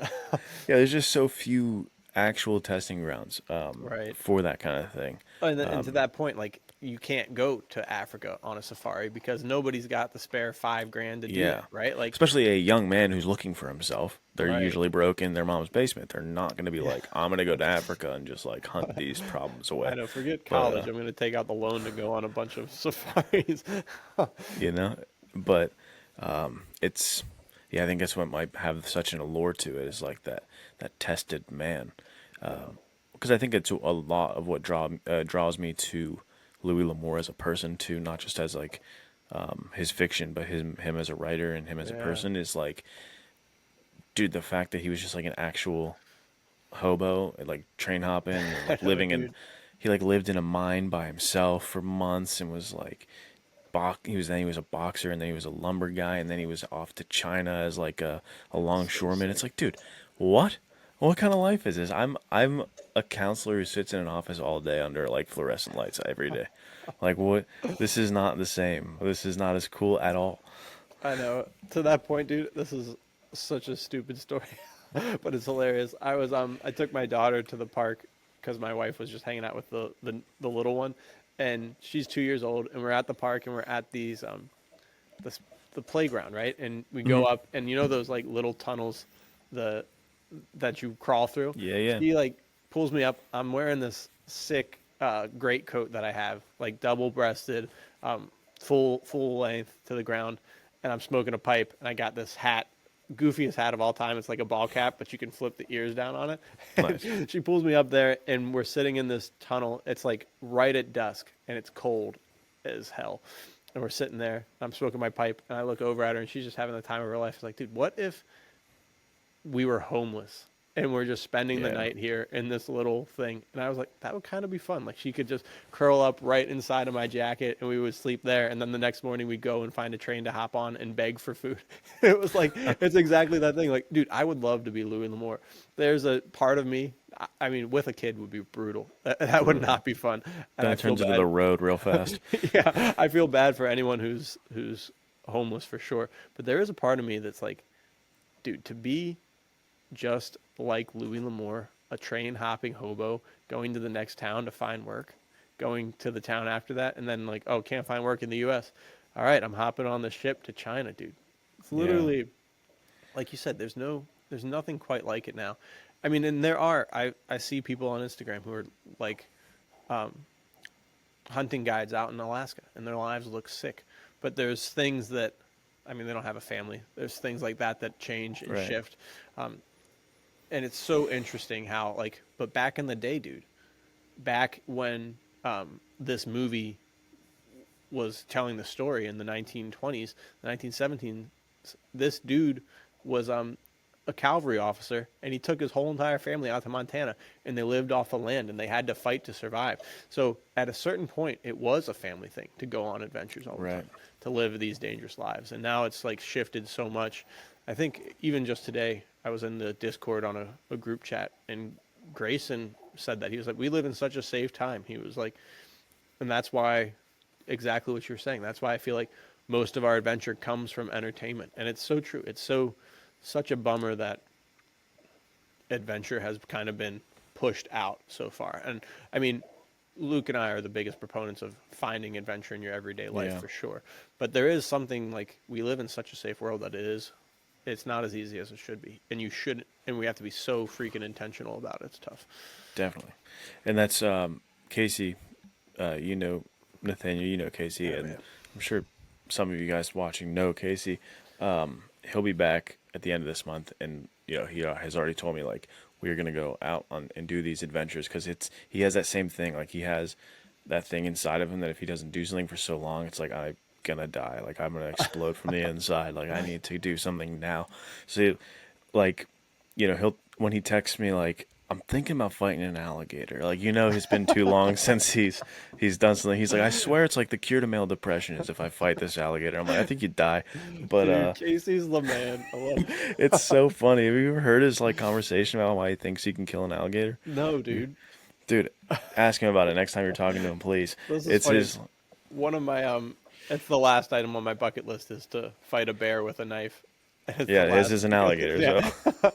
there's just so few actual testing grounds Right. for that kind of thing. And to that point, like you can't go to Africa on a safari because nobody's got the spare 5 grand to do Yeah. that, right? Like, Especially a young man who's looking for himself. They're right. usually broke in their mom's basement. They're not going to be Yeah, like, I'm going to go to Africa and just like hunt these problems I away. know. Forget But, college. I'm going to take out the loan to go on a bunch of safaris. you know, but it's, yeah, I think that's what might have such an allure to it is like that tested man. No. Because I think it's a lot of what draws me to Louis L'Amour as a person too, not just as like his fiction, but him as a writer and him as a Yeah. person is like, dude, the fact that he was just like an actual hobo, like train hopping and I like know, living in, dude. he like lived in a mine by himself for months and was like, he was a boxer and then he was a lumber guy and then he was off to China as like a So longshoreman. It's sick. like, dude, what? What kind of life is this? I'm a counselor who sits in an office all day under like fluorescent lights every day. Like what? This is not the same. This is not as cool at all. I know. To that point, dude, this is such a stupid story, but it's hilarious. I took my daughter to the park because my wife was just hanging out with the little one, and she's 2 years old, and we're at the park and we're at these this the playground, right? And we go Hmm. up, and you know those like little tunnels, the that you crawl through. Yeah, yeah. She like pulls me up. I'm wearing this sick great coat that I have, like double breasted, full length to the ground, and I'm smoking a pipe, and I got this hat, goofiest hat of all time. It's like a ball cap, but you can flip the ears down on it. Nice. And she pulls me up there, and we're sitting in this tunnel. It's like right at dusk, and it's cold as hell. And we're sitting there. I'm smoking my pipe, and I look over at her, and she's just having the time of her life. She's like, dude, what if we were homeless and we're just spending the Yeah. night here in this little thing? And I was like, that would kind of be fun. Like she could just curl up right inside of my jacket and we would sleep there. And then the next morning we'd go and find a train to hop on and beg for food. It was like, it's exactly that thing. Like, dude, I would love to be Louis L'Amour. There's a part of me, I mean, with a kid would be brutal. That would Brutal. not be fun. And Then I it feel turns into the bad. road real fast. Yeah, I feel bad for anyone who's homeless for sure. But there is a part of me that's like, dude, to be just like Louis L'Amour, a train hopping hobo going to the next town to find work, going to the town after that, and then like, oh, can't find work in the U.S. All right, I'm hopping on the ship to China, dude. It's Yeah. literally, like you said, there's nothing quite like it now. I mean, and I see people on Instagram who are like hunting guides out in Alaska, and their lives look sick. But there's things that, I mean, they don't have a family. There's things like that that change and Right. shift. and it's so interesting how like, but back in the day, dude, back when this movie was telling the story in the 1920s, the 1917s, this dude was a cavalry officer, and he took his whole entire family out to Montana, and they lived off the land, and they had to fight to survive. So at a certain point, it was a family thing to go on adventures all the Right. time, to live these dangerous lives. And now it's like shifted so much. I think even just today, I was in the Discord on a group chat, and Grayson said that he was like, "We live in such a safe time." He was like, and that's why, exactly what you're saying. That's why I feel like most of our adventure comes from entertainment, and it's so true. It's such a bummer that adventure has kind of been pushed out so far. And I mean, Luke and I are the biggest proponents of finding adventure in your everyday life Yeah. for sure. But there is something like we live in such a safe world that it's not as easy as it should be. And you should, and we have to be so freaking intentional about it. It's tough. Definitely. And that's Casey. You know Nathaniel. You know Casey, Yeah, and man. I'm sure some of you guys watching know Casey. He'll be back at the end of this month, and he has already told me like we're gonna go out on and do these adventures because he has that same thing. Like he has that thing inside of him that if he doesn't do something for so long, it's like I'm gonna die. Like I'm gonna explode from the inside. Like I need to do something now. So like he'll when he texts me like I'm thinking about fighting an alligator. Like it's been too long since he's done something. He's like, I swear it's like the cure to male depression is if I fight this alligator. I'm like, I think you'd die. But Dude, Casey's the man. I love it. it's so funny. Have you ever heard his like conversation about why he thinks he can kill an alligator? No, dude. Dude, ask him about it next time you're talking to him, please. This is It's funny. his One of my it's the last item on my bucket list is to fight a bear with a knife. It's the yeah, his last is an because alligator, yeah, so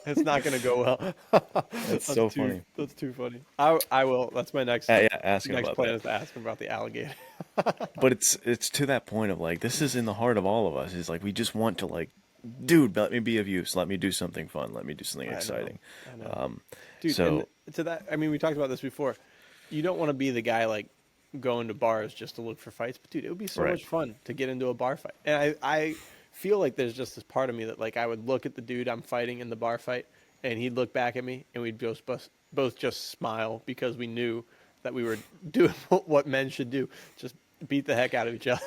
it's not gonna go well. that's That's so too funny. that's too funny. I will. That's my Yeah, ask him next about plan that. is to ask him about the alligator. But it's to that point of like this is in the heart of all of us. Is like we just want to like, dude, let me be of use. Let me do something fun. Let me do something I know, exciting. I know, Um, dude. And so to that, I mean, we talked about this before. You don't want to be the guy like going to bars just to look for fights, but dude, it would be so right, much fun to get into a bar fight. And I feel like there's just this part of me that like I would look at the dude I'm fighting in the bar fight, and he'd look back at me, and we'd both just smile because we knew that we were doing what men should do, just beat the heck out of each other.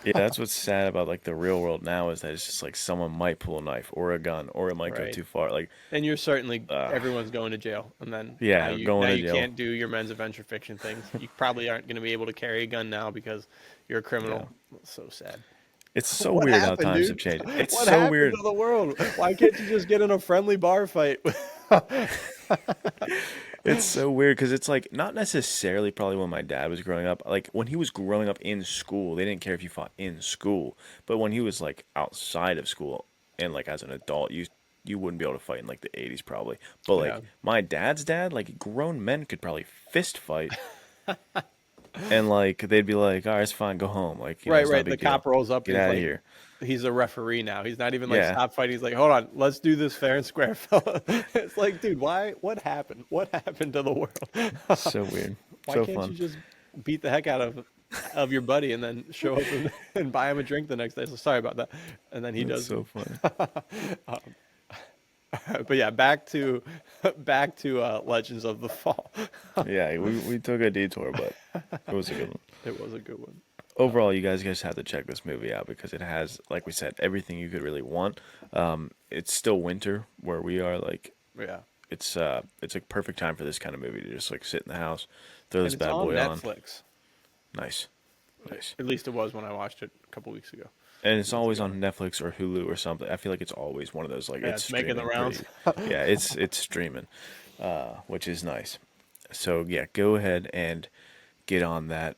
yeah, that's what's sad about like the real world now is that it's just like someone might pull a knife or a gun or it might go Right. too far. Like, And you're certainly uh, everyone's going to jail, and then now yeah, you going now to you jail. can't do your men's adventure fiction things. You probably aren't going to be able to carry a gun now because you're a Yeah, criminal. That's so sad. it's so What weird how happened, times have dude? changed. It's What so happened weird. to the world? Why can't you just get in a friendly bar fight? It's so weird because it's like not necessarily probably when my dad was growing up. Like when he was growing up in school, they didn't care if you fought in school. But when he was like outside of school and like as an adult, you wouldn't be able to fight in like the 80s probably. But Yeah. like my dad's dad, like grown men could probably fist fight and like they'd be like, all right, it's fine, go home. Like Right, it's not a right. The big deal. cop rolls up Get and he's out of like, here. he's a referee now. He's not even like Yeah, stop fighting. He's like, hold on, let's do this fair and square, fella. It's like, dude, why? What happened? What happened to the world? so weird, Why so can't you fun. just beat the heck out of your buddy and then show up and buy him a drink the next day? So sorry about that. And then he That's does. so funny. But yeah, back to Legends of the Fall. Yeah, we took a detour, but it was a good one. It was a good one. Overall, you guys just have to check this movie out because it has, like we said, everything you could really want. It's still winter where we are. Like Yeah, it's a perfect time for this kind of movie to just like sit in the house, throw and this it's bad on boy on. Netflix. Nice, nice. At least it was when I watched it a couple weeks ago. And it's Months always ago. on Netflix or Hulu or something. I feel like it's always one of those like Yeah, it's it's making the streaming rounds. pretty. Yeah, it's streaming, which is nice. So yeah, go ahead and get on that.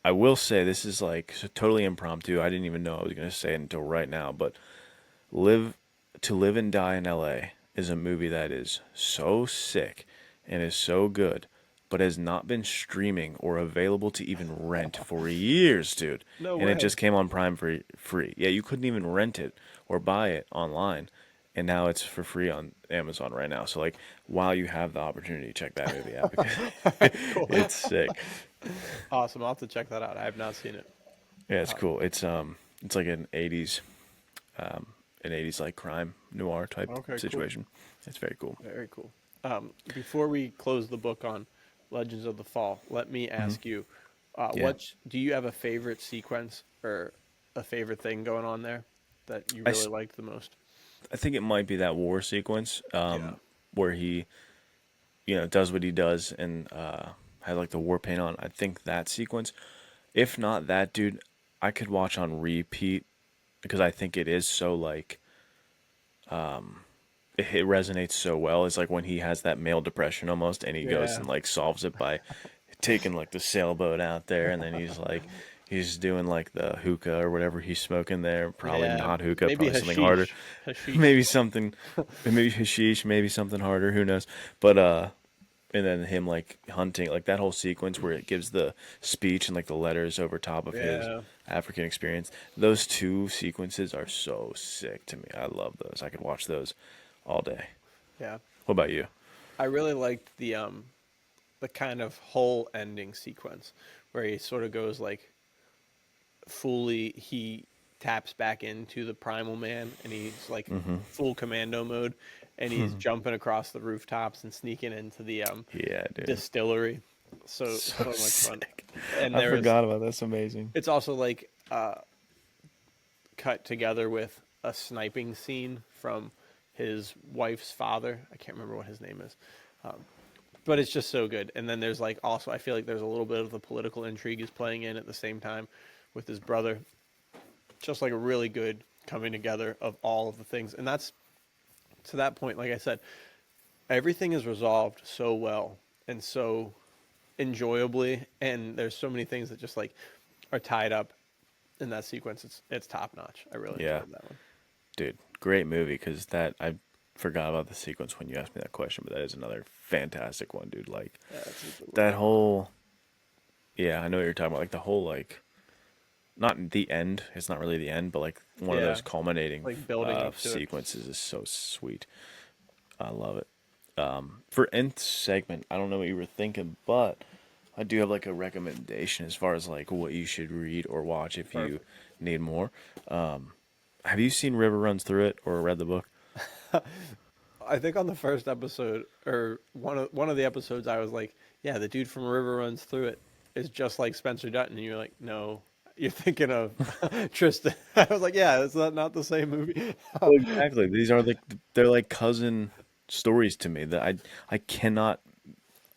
I will say this is like totally impromptu. I didn't even know I was going to say it until right now, but Live to Live and Die in LA is a movie that is so sick and is so good, but has not been streaming or available to even rent for years, dude. No And it way. just came on Prime for free. Yeah, you couldn't even rent it or buy it online. And now it's for free on Amazon right now. So like while you have the opportunity, check that movie out because Cool. it's sick. Awesome. I'll have to check that out. I have not seen it. Yeah, it's cool. It's like an 80s an 80s like crime noir type Okay, cool. situation. It's very cool. Very cool. Before we close the book on Legends of the Fall, let me Hmm. ask you, Yeah, do you have a favorite sequence or a favorite thing going on there that you I, really s- liked the most? I think it might be that war sequence Yeah. where he does what he does and has like the war paint on. I think that sequence. If not that, dude, I could watch on repeat because I think it is so like it resonates so well. It's like when he has that male depression almost, and he goes Yeah. and like solves it by taking like the sailboat out there, and then he's doing like the hookah or whatever he's smoking there. Probably Yeah. not hookah, Maybe probably something harder. hashish. Hashish. Maybe something, maybe hashish, maybe something harder. Who knows? But and then him like hunting, like that whole sequence where it gives the speech and like the letters over top of his Yeah. African experience. Those two sequences are so sick to me. I love those. I could watch those all day. Yeah. What about you? I really liked the kind of whole ending sequence where he sort of goes like fully he taps back into the primal man and he's like Mm-hmm. full commando mode and he's jumping across the rooftops and sneaking into the Yeah, dude. distillery. So So so much fun. sick. And I there was forgot about that. That's amazing. it's also like cut together with a sniping scene from his wife's father. I can't remember what his name is. But it's just so good. And then there's like also I feel like there's a little bit of the political intrigue is playing in at the same time with his brother. Just like a really good coming together of all of the things. And that's to that point, like I said, everything is resolved so well and so enjoyably and there's so many things that just like are tied up in that sequence. It's top notch. I really Yeah, enjoyed that one. dude. Great movie because that I forgot about the sequence when you asked me that question, but that is another fantastic one, dude. Like Yeah, that's a good one. that whole yeah, I know what you're talking about. Like the whole like not the end. It's not really the end, but like one of Yeah, those culminating like building up to it. sequences is so sweet. I love it. For nth segment, I don't know what you were thinking, but I do have like a recommendation as far as like what you should read or watch if you Perfect. need more. Have you seen River Runs Through It or read the book? I think on the first episode or one of the episodes, I was like, "Yeah, the dude from River Runs Through It is just like Spencer Dutton," and you're like, "No, you're thinking of Tristan." I was like, "Yeah, is that not the same movie?" Well, exactly. These are like they're like cousin stories to me that I cannot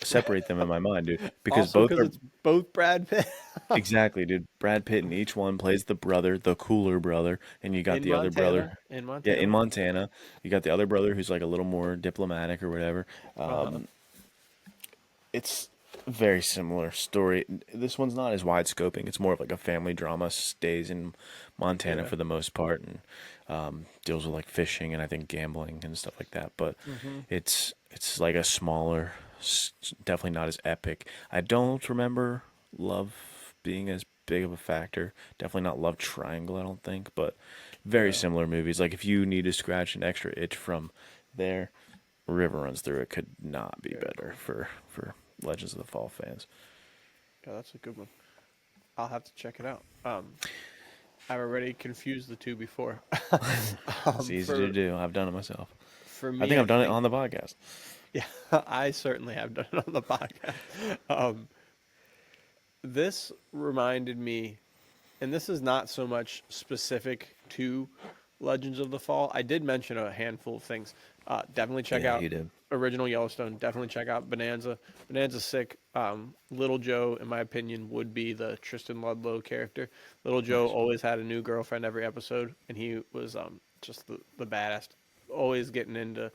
separate them in my mind, dude, because Also, both because are it's both Brad Pitt exactly, dude. Brad Pitt in each one plays the brother, the cooler brother, and you got in the other brother. Montana. In Yeah, in Montana. Montana, you got the other brother who's like a little more diplomatic or whatever. Uh huh. It's a very similar story. This one's not as wide scoping. It's more of like a family drama. Stays in Montana Yeah. for the most part and deals with like fishing and I think gambling and stuff like that. But Hmm. it's like a smaller, definitely not as epic. I don't remember love being as big of a factor. Definitely not Love Triangle. I don't think, but very Yeah. similar movies. Like if you need to scratch an extra itch from there, River Runs Through It could not be Very better cool. for Legends of the Fall fans. Yeah, that's a good one. I'll have to check it out. I've already confused the two before. It's easy to For do. I've done it myself. I me, think I I've done it think on the podcast. yeah, I certainly have done it on the podcast. Um, this reminded me, and this is not so much specific to Legends of the Fall. I did mention a handful of things. Definitely check Yeah, out you did. original Yellowstone. Definitely check out Bonanza. Bonanza's sick. Little Joe, in my opinion, would be the Tristan Ludlow character. Little Joe Nice. always had a new girlfriend every episode, and he was just the baddest. Always getting into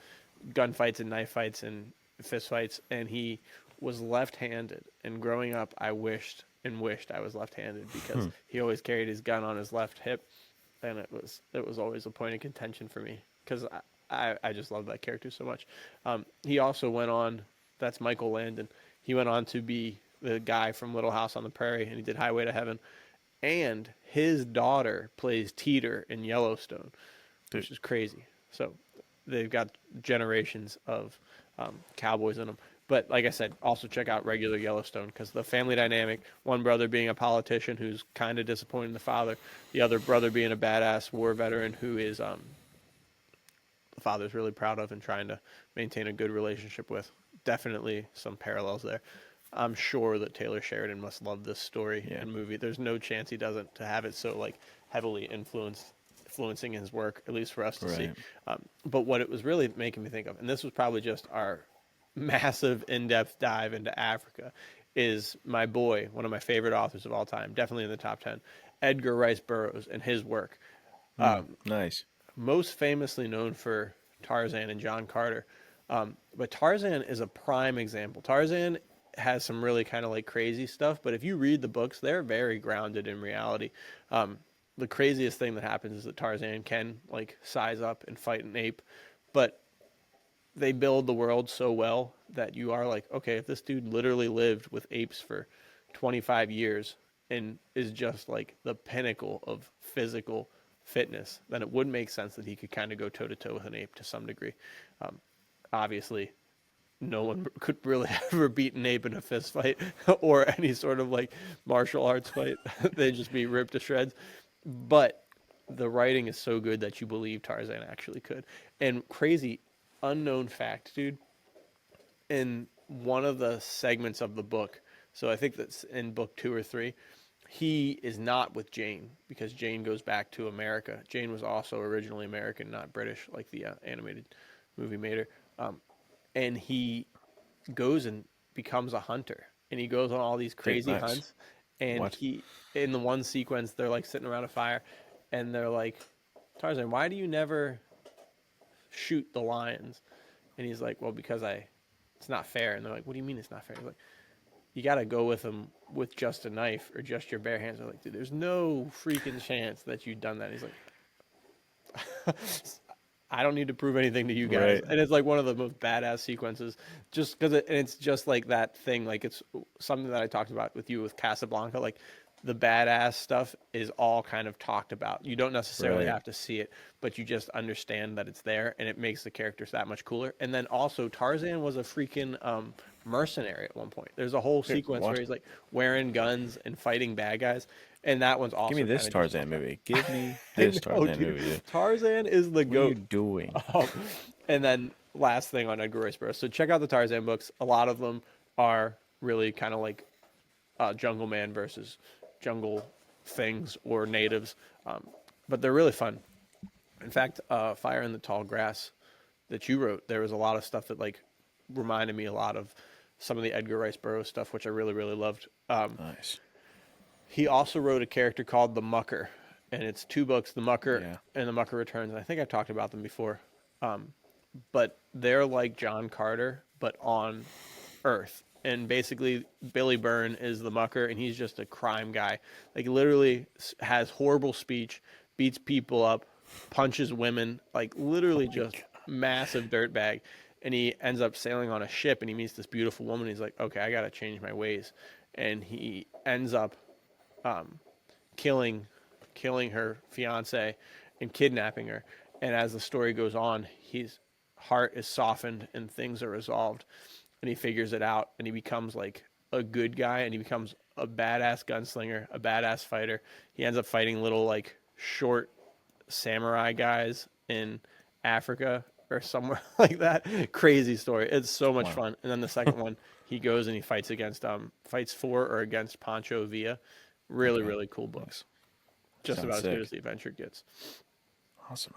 gunfights and knife fights and fist fights, and he was left-handed. And growing up, I wished I was left-handed because he always carried his gun on his left hip, and it was always a point of contention for me because I just love that character so much. He also went on. That's Michael Landon. He went on to be the guy from Little House on the Prairie, and he did Highway to Heaven. And his daughter plays Teeter in Yellowstone, Dude, which is crazy. So they've got generations of cowboys in them. But like I said, also check out regular Yellowstone because the family dynamic, one brother being a politician who's kind of disappointing the father, the other brother being a badass war veteran who is father's really proud of and trying to maintain a good relationship with. Definitely some parallels there. I'm sure that Taylor Sheridan must love this story Yeah. and movie. There's no chance he doesn't, to have it so like heavily influencing his work, at least for us to see. Right. But what it was really making me think of, and this was probably just our massive in-depth dive into Africa, is my boy, one of my favorite authors of all time, definitely in the top 10, Edgar Rice Burroughs and his work. Nice. Most famously known for Tarzan and John Carter. But Tarzan is a prime example. Tarzan has some really kind of like crazy stuff, but if you read the books, they're very grounded in reality. The craziest thing that happens is that Tarzan can like size up and fight an ape, but they build the world so well that you are like, okay, if this dude literally lived with apes for 25 years and is just like the pinnacle of physical fitness, then it would make sense that he could kind of go toe to toe with an ape to some degree. Obviously, no one could really ever beat an ape in a fist fight or any sort of like martial arts fight. They'd just be ripped to shreds. But the writing is so good that you believe Tarzan actually could. And crazy, unknown fact, dude, in one of the segments of the book, so I think that's in book 2 or 3, he is not with Jane because Jane goes back to America. Jane was also originally American, not British, like the animated movie made her. And he goes and becomes a hunter, and he goes on all these Dude, crazy nice. hunts. And What? he, in the one sequence, they're like sitting around a fire, and they're like, Tarzan, why do you never shoot the lions? And he's like, well, because it's not fair. And they're like, what do you mean it's not fair? He's like, you got to go with them with just a knife or just your bare hands. They're like, dude, there's no freaking chance that you've done that. And he's like, I don't need to prove anything to you guys. Right. And it's like one of the most badass sequences, just because it's just like that thing. Like it's something that I talked about with you with Casablanca. Like the badass stuff is all kind of talked about. You don't necessarily Right. have to see it, but you just understand that it's there, and it makes the characters that much cooler. And then also Tarzan was a freaking mercenary at one point. There's a whole Dude, sequence where what? he's like wearing guns and fighting bad guys, and that one's Give me also this kind of just Tarzan movie. Give me I this know, Tarzan dude. movie, dude. Tarzan is the What are you goat. doing? Um, and then last thing on Edgar Rice Burroughs. So check out the Tarzan books. A lot of them are really kind of like Jungle Man versus jungle things or natives, but they're really fun. In fact, Fire in the Tall Grass that you wrote, there was a lot of stuff that like reminded me a lot of some of the Edgar Rice Burroughs stuff, which I really, really loved. Nice. He also wrote a character called the Mucker, and it's 2 books, The Mucker Yeah. and The Mucker Returns. And I think I've talked about them before, but they're like John Carter, but on Earth. And basically, Billy Byrne is the Mucker, and he's just a crime guy. Like literally has horrible speech, beats people up, punches women, like literally just massive dirtbag. And he ends up sailing on a ship, and he meets this beautiful woman. He's like, okay, I got to change my ways. And he ends up killing her fiance and kidnapping her. And as the story goes on, his heart is softened and things are resolved, and he figures it out, and he becomes like a good guy, and he becomes a badass gunslinger, a badass fighter. He ends up fighting little like short samurai guys in Africa or somewhere like that. Crazy story. It's so much Wow. fun. And then the second one, he goes and he fights against fights for or against Pancho Villa. Really, Okay. really cool books. Just Sounds about as good sick. as the adventure gets. Awesome.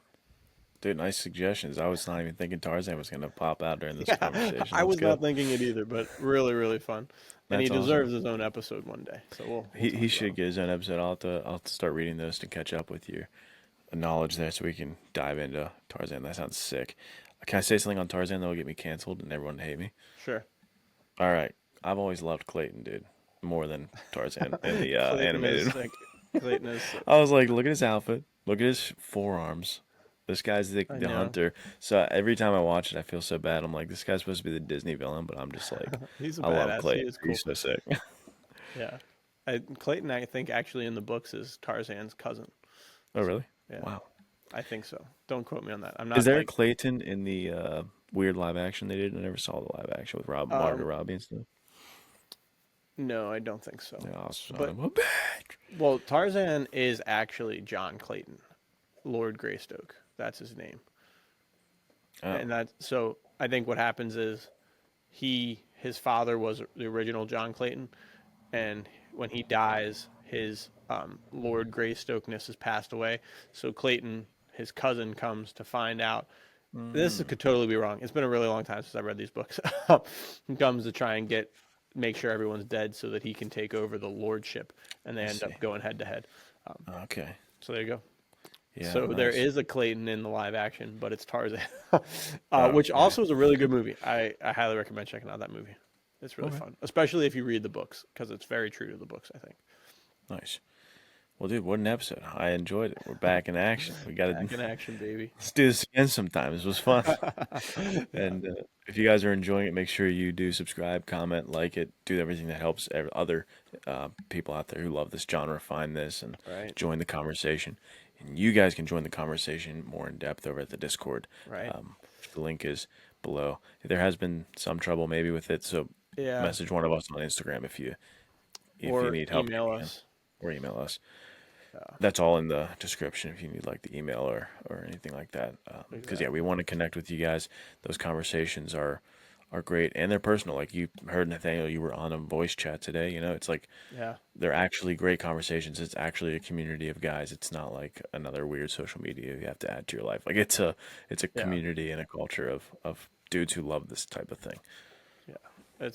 Dude, nice suggestions. I was not even thinking Tarzan was going to pop out during this Yeah, conversation. I Let's was go. not thinking it either, but really, really fun. And he That's awesome. deserves his own episode one day. So we'll He talk about should him. get his own episode. I'll have to start reading those to catch up with your knowledge there so we can dive into Tarzan. That sounds sick. Can I say something on Tarzan that will get me canceled and everyone hate me? Sure. All right. I've always loved Clayton, dude, more than Tarzan in the Clayton is animated. sick. Clayton is sick. I was like, look at his outfit. Look at his forearms. This guy's I the know. hunter. So every time I watch it, I feel so bad. I'm like, this guy's supposed to be the Disney villain, but I'm just like, He's a I love badass. He Clayton. is cool. He's so sick. Yeah. Clayton, I think, actually in the books is Tarzan's cousin. Oh, really? Yeah, Wow. I think so. Don't quote me on that. I'm Is not there a like, Clayton in the weird live action they did? I never saw the live action with Margot um, Robbie and stuff. no, I don't think so. Yeah, I was son But, of a bitch. well, Tarzan is actually John Clayton, Lord Greystoke. That's his name. Oh. And so I think what happens is his father was the original John Clayton, and when he dies, his Lord Greystokeness has passed away. So Clayton, his cousin, comes to find out. Could totally be wrong. It's been a really long time since I read these books. He comes to try and make sure everyone's dead so that he can take over the lordship, and they I end see. up going head to head. Okay. So there you go. Yeah, So there nice. is a Clayton in the live action, but it's Tarzan, Oh, which yeah. also is a really good movie. I highly recommend checking out that movie. It's really Okay. fun, especially if you read the books, because it's very true to the books, I think. Nice. Well, dude, what an episode. I enjoyed it. We're back in action. We got to Back in action, baby. let's do this again sometime. This was fun. Yeah, And if you guys are enjoying it, make sure you do subscribe, comment, like it, do everything that helps other people out there who love this genre find this and right, join the conversation. And you guys can join the conversation more in depth over at the Discord. right. The link is below. There has been some trouble maybe with it, so Yeah, message one of us on Instagram if you or need help email getting in, us. or email us. Yeah, That's all in the description if you need like the email or anything like that. Because yeah, we exactly. want to connect with you guys. Those conversations are great and they're personal. Like you heard Nathaniel, you were on a voice chat today. You know, it's like Yeah, they're actually great conversations. It's actually a community of guys. It's not like another weird social media you have to add to your life. Like it's a yeah, community and a culture of dudes who love this type of thing. yeah.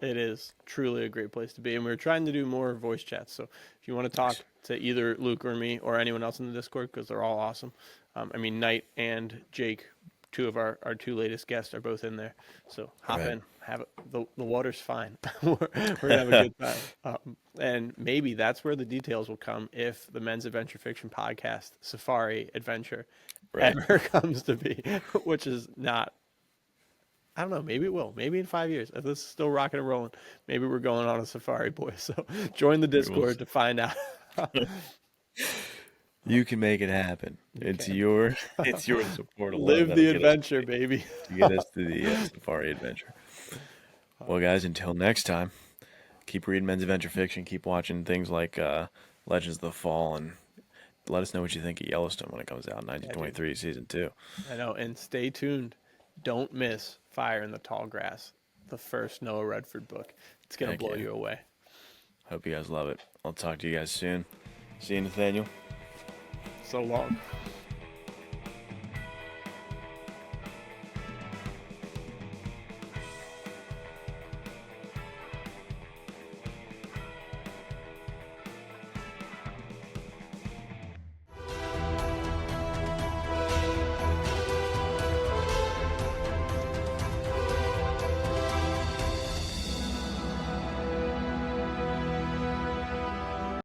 It is truly a great place to be, and we're trying to do more voice chats. So if you want to Nice. talk to either Luke or me or anyone else in the Discord, because they're all awesome. I mean, Knight and Jake, two of our two latest guests, are both in there. So hop Right. in, have it. The water's fine. We're gonna have a good time, and maybe that's where the details will come if the Men's Adventure Fiction podcast Safari Adventure Right. ever comes to be, which is not. I don't know. Maybe it will. Maybe in 5 years, if this is still rocking and rolling, maybe we're going on a safari, boys. So join the We will. Discord to find out. You can make it happen. You It's can your it's your support alone live that'll the get us adventure, baby. to get us to the safari adventure. Well, guys, until next time, keep reading men's adventure fiction. Keep watching things like Legends of the Fall, and let us know what you think of Yellowstone when it comes out, Yeah, dude. 1923 season 2. I know. And stay tuned. Don't miss Fire in the Tall Grass, the first Noah Redford book. It's gonna Heck blow yeah. you away. Hope you guys love it. I'll talk to you guys soon. See you, Nathaniel. So long.